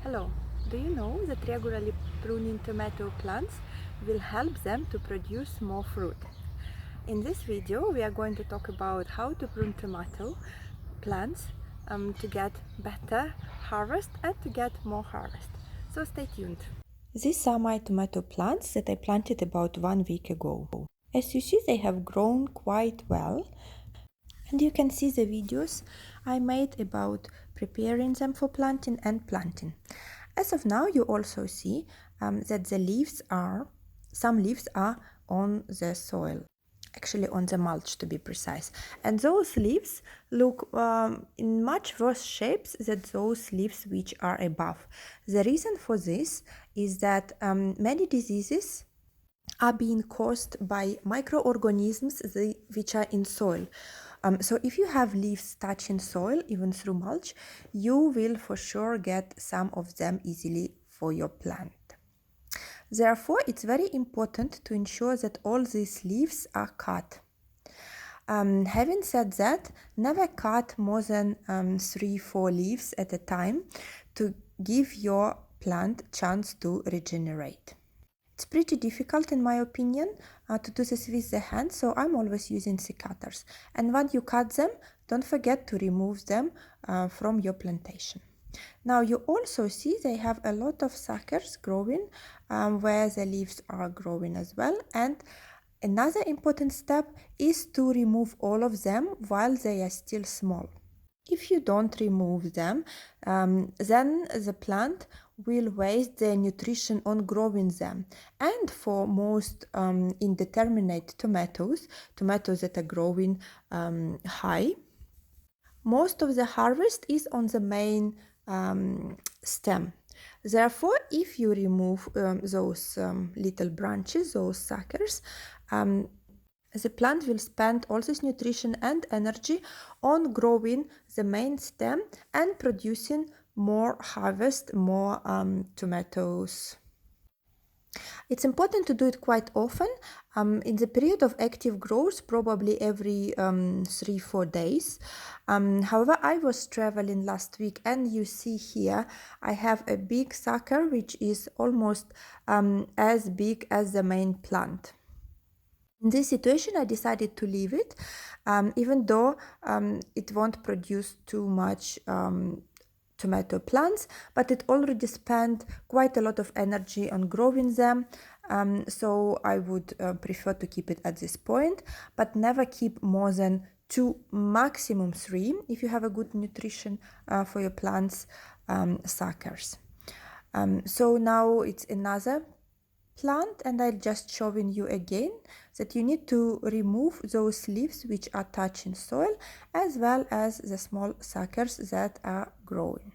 Hello, do you know that regularly pruning tomato plants will help them to produce more fruit? In this video we are going to talk about how to prune tomato plants to get better harvest and to get more harvest. So stay tuned. These are my tomato plants that I planted about 1 week ago. As you see, they have grown quite well. And you can see the videos I made about preparing them for planting and planting. As of now, you also see that some leaves are on the soil, actually on the mulch to be precise. And those leaves look in much worse shapes than those leaves which are above. The reason for this is that many diseases are being caused by microorganisms which are in soil. So if you have leaves touching soil, even through mulch, you will for sure get some of them easily for your plant. Therefore, it's very important to ensure that all these leaves are cut. Having said that, never cut more than 3-4 leaves at a time to give your plant chance to regenerate. It's pretty difficult, in my opinion, to do this with the hand, so I'm always using secateurs. And when you cut them, don't forget to remove them from your plantation. Now you also see they have a lot of suckers growing where the leaves are growing as well. And another important step is to remove all of them while they are still small. If you don't remove them, then the plant will waste their nutrition on growing them. And for most indeterminate tomatoes that are growing high, most of the harvest is on the main stem. Therefore, if you remove those little branches, those suckers, the plant will spend all this nutrition and energy on growing the main stem and producing more harvest, more tomatoes. It's important to do it quite often. In the period of active growth, probably every 3-4 days. However, I was traveling last week, and you see here I have a big sucker which is almost as big as the main plant. In this situation, I decided to leave it, even though it won't produce too much tomato plants, but it already spent quite a lot of energy on growing them, so I would prefer to keep it at this point, but never keep more than 2, maximum 3, if you have a good nutrition for your plants, suckers. So now it's another plant, and I'm just showing you again that you need to remove those leaves which are touching soil, as well as the small suckers that are growing.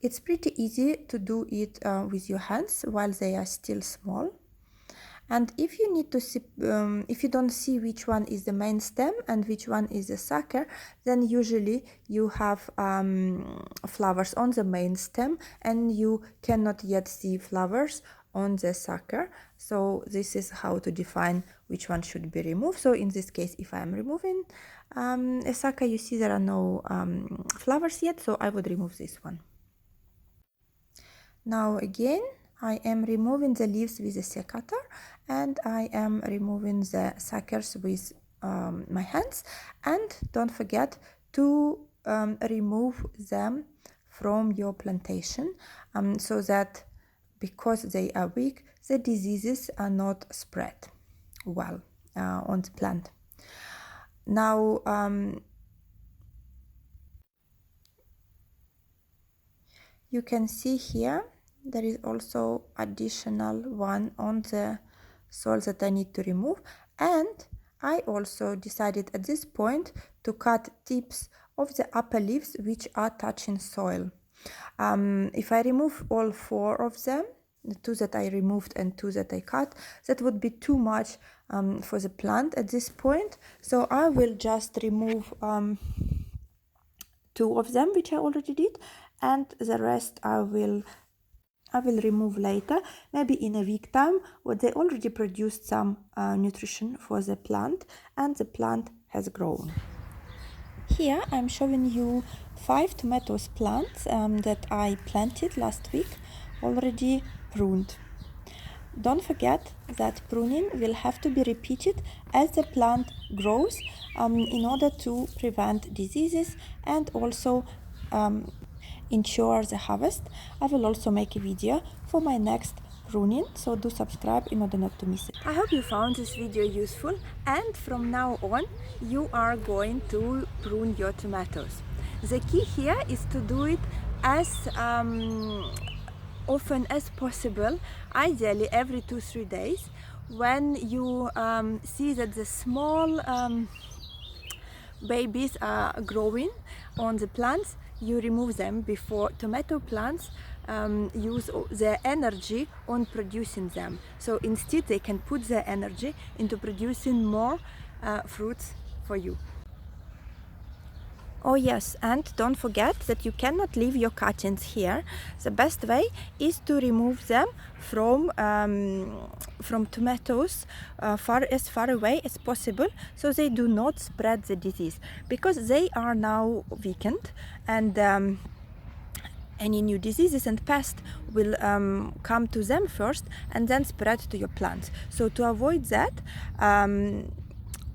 It's pretty easy to do it with your hands while they are still small. And if you need to see, if you don't see which one is the main stem and which one is the sucker, then usually you have flowers on the main stem and you cannot yet see flowers on the sucker. So this is how to define which one should be removed. So in this case, if I am removing a sucker, you see there are no flowers yet, so I would remove this one. Now again, I am removing the leaves with a secateur, and I am removing the suckers with my hands. And don't forget to remove them from your plantation, so that because they are weak, the diseases are not spread well on the plant. Now you can see here there is also additional one on the soil that I need to remove, and I also decided at this point to cut tips of the upper leaves which are touching soil. If I remove all 4 of them, the 2 that I removed and 2 that I cut, that would be too much for the plant at this point, so I will just remove 2 of them, which I already did, and the rest I will remove later, maybe in a week time, where they already produced some nutrition for the plant and the plant has grown. Here I'm showing you 5 tomatoes plants that I planted last week, already pruned. Don't forget that pruning will have to be repeated as the plant grows in order to prevent diseases and also ensure the harvest. I will also make a video for my next pruning, so do subscribe in order not to miss it. I hope you found this video useful, and from now on you are going to prune your tomatoes. The key here is to do it as often as possible, ideally every 2-3 days. When you see that the small babies are growing on the plants, you remove them before tomato plants use their energy on producing them. So instead they can put their energy into producing more fruits for you. Oh yes, and don't forget that you cannot leave your cuttings here. The best way is to remove them from tomatoes as far away as possible, so they do not spread the disease, because they are now weakened, and any new diseases and pests will come to them first and then spread to your plants. So to avoid that,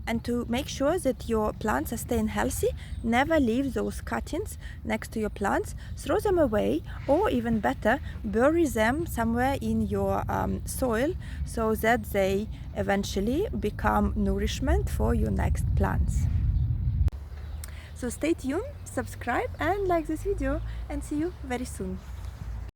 and to make sure that your plants are staying healthy, never leave those cuttings next to your plants. Throw them away, or even better, bury them somewhere in your soil, so that they eventually become nourishment for your next plants. So stay tuned, subscribe and like this video, and see you very soon.